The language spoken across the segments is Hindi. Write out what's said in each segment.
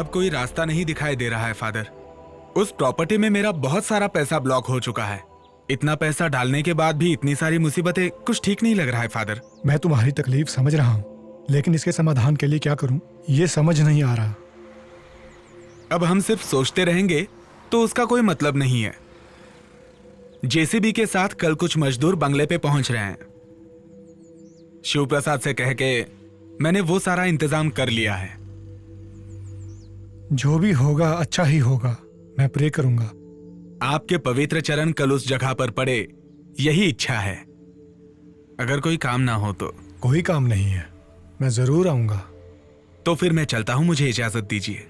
अब कोई रास्ता नहीं दिखाई दे रहा है फादर। उस प्रॉपर्टी में मेरा बहुत सारा पैसा ब्लॉक हो चुका है। इतना पैसा डालने के बाद भी इतनी सारी मुसीबतें, कुछ ठीक नहीं लग रहा है फादर। मैं तुम्हारी तकलीफ समझ रहा हूँ, लेकिन इसके समाधान के लिए क्या करूँ ये समझ नहीं आ रहा। अब हम सिर्फ सोचते रहेंगे तो उसका कोई मतलब नहीं है। जेसीबी के साथ कल कुछ मजदूर बंगले पे पहुंच रहे हैं। शिव प्रसाद से कह के मैंने वो सारा इंतजाम कर लिया है। जो भी होगा अच्छा ही होगा, मैं प्रे करूंगा। आपके पवित्र चरण कल उस जगह पर पड़े, यही इच्छा है। अगर कोई काम ना हो तो। कोई काम नहीं है, मैं जरूर आऊंगा। तो फिर मैं चलता हूं, मुझे इजाजत दीजिए।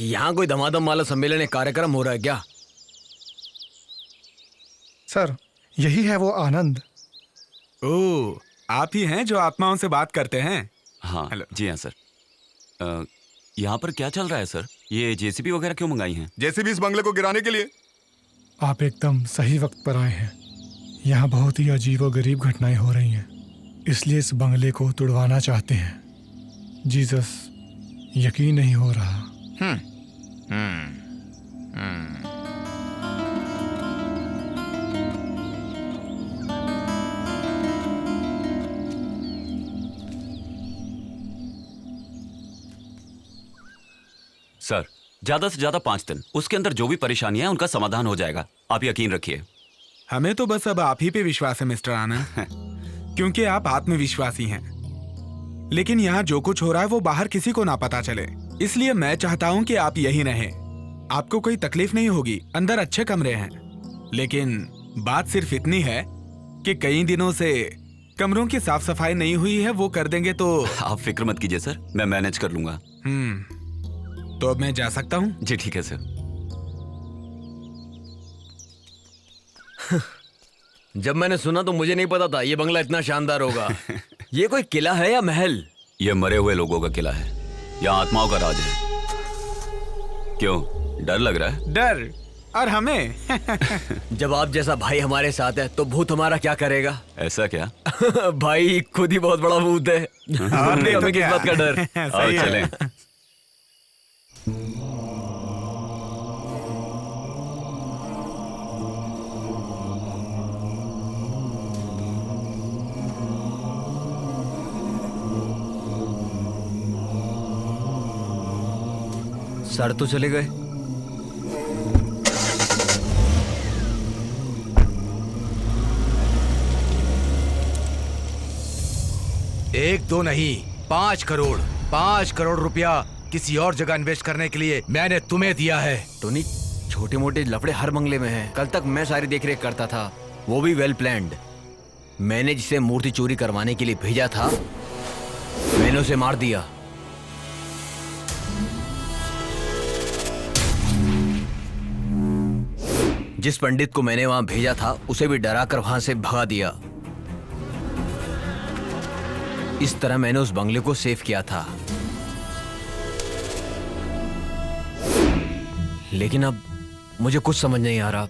यहाँ कोई धमाधम वाला सम्मेलन एक कार्यक्रम हो रहा है क्या? सर, यही है वो आनंद। ओह, आप ही हैं जो आत्माओं से बात करते हैं? हाँ हेलो। जी हाँ सर। यहाँ पर क्या चल रहा है सर? ये जेसीबी वगैरह क्यों मंगाई हैं? जेसीबी इस बंगले को गिराने के लिए। आप एकदम सही वक्त पर आए हैं। यहाँ बहुत ही अजीब और गरीब घटनाएं हो रही हैं, इसलिए इस बंगले को तुड़वाना चाहते हैं। जीसस, यकीन नहीं हो रहा। सर, ज्यादा से ज्यादा 5 दिन, उसके अंदर जो भी परेशानी है उनका समाधान हो जाएगा, आप यकीन रखिए। हमें तो बस अब आप ही पे विश्वास है मिस्टर आनंद, क्योंकि आप आत्मविश्वासी हैं। लेकिन यहाँ जो कुछ हो रहा है वो बाहर किसी को ना पता चले, इसलिए मैं चाहता हूँ कि आप यहीं रहें। आपको कोई तकलीफ नहीं होगी, अंदर अच्छे कमरे हैं। लेकिन बात सिर्फ इतनी है कि कई दिनों से कमरों की साफ सफाई नहीं हुई है, वो कर देंगे तो। आप फिक्र मत कीजिए सर, मैं मैनेज कर लूंगा। तो अब मैं जा सकता हूँ? जी ठीक है सर। जब मैंने सुना तो मुझे नहीं पता था ये बंगला इतना शानदार होगा। ये कोई किला है या महल? ये मरे हुए लोगों का किला है, यहाँ आत्माओं का राज है। क्यों, डर लग रहा है? डर? और हमें? जब आप जैसा भाई हमारे साथ है तो भूत हमारा क्या करेगा? ऐसा क्या? भाई खुद ही बहुत बड़ा भूत है। हमें किस बात का डर? आओ चलें। सर तो चले गए। एक दो नहीं, 5 करोड़, 5 करोड़ रुपया किसी और जगह इन्वेस्ट करने के लिए मैंने तुम्हें दिया है। टोनी, छोटे मोटे लफड़े हर बंगले में हैं। कल तक मैं सारी देखरेख करता था, वो भी वेल प्लान्ड। मैंने जिसे मूर्ति चोरी करवाने के लिए भेजा था, मैंने उसे मार दिया। जिस पंडित को मैंने वहां भेजा था, उसे भी डराकर वहां से भगा दिया। इस तरह मैंने उस बंगले को सेव किया था। लेकिन अब मुझे कुछ समझ नहीं आ रहा।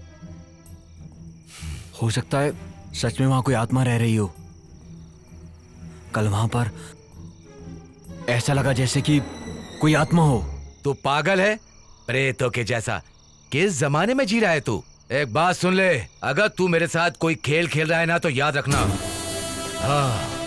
हो सकता है सच में वहां कोई आत्मा रह रही हो। कल वहां पर ऐसा लगा जैसे कि कोई आत्मा हो। तू पागल है, प्रेतों के जैसा। किस जमाने में जी रहा है तू? एक बात सुन ले, अगर तू मेरे साथ कोई खेल खेल रहा है ना, तो याद रखना। हाँ,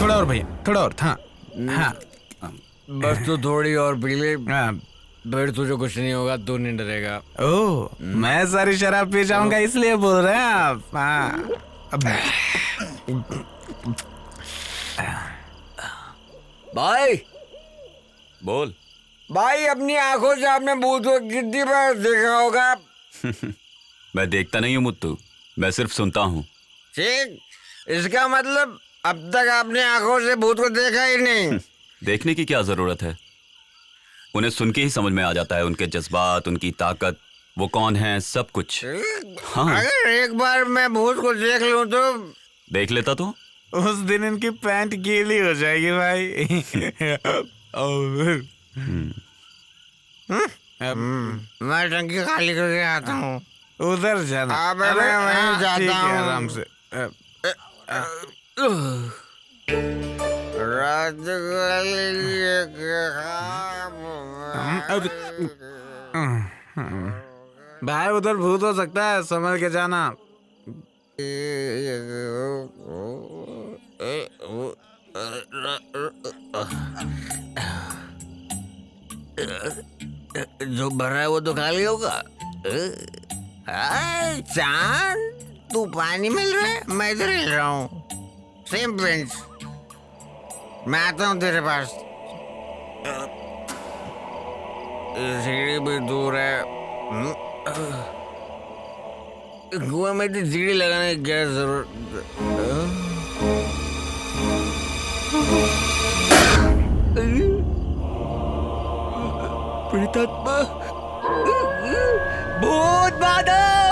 थोड़ा और भैया, थोड़ा और। हाँ हाँ बस तू थोड़ी और पी ले, हाँ। फिर तुझे कुछ नहीं होगा, तू नहीं डरेगा। ओह, मैं सारी शराब पी जाऊंगा इसलिए बोल रहे हैं आप? हाँ। भाई, बोल। भाई अपनी आंखों से आपने भूत को कितनी बार देखा होगा? मैं देखता नहीं हूँ मुत्तू, मैं सिर्फ सुनता हूँ। ठीक, इसका मतलब अब तक आपने आंखों से भूत को देखा ही नहीं। देखने की क्या जरूरत है? उन्हें सुन के ही समझ में आ जाता है, उनके जज्बात, उनकी ताकत, वो कौन है, सब कुछ। हाँ। अगर एक बार मैं भूत को देख लूं तो देख लेता तो उस दिन इनकी पैंट गीली हो जाएगी भाई। मैं टंकी खाली करके आता हूँ। उधर जाना। अबे मैं वहीं जाता ठीक है, हूँ। आराम से। रात भाई उधर भूत हो सकता है, संभल के जाना। जो भरा है वो तो खाली होगा। चांद, तू पानी मिल रहा है, मैं इधर हिल रहा हूँ। सेम प्रिंस, मैं आता हूँ तेरे पास। सीढ़ी भी दूर है। कुआं में तो सीढ़ी लगाने की क्या जरूरत? प्रेतात्मा, भूत बादल।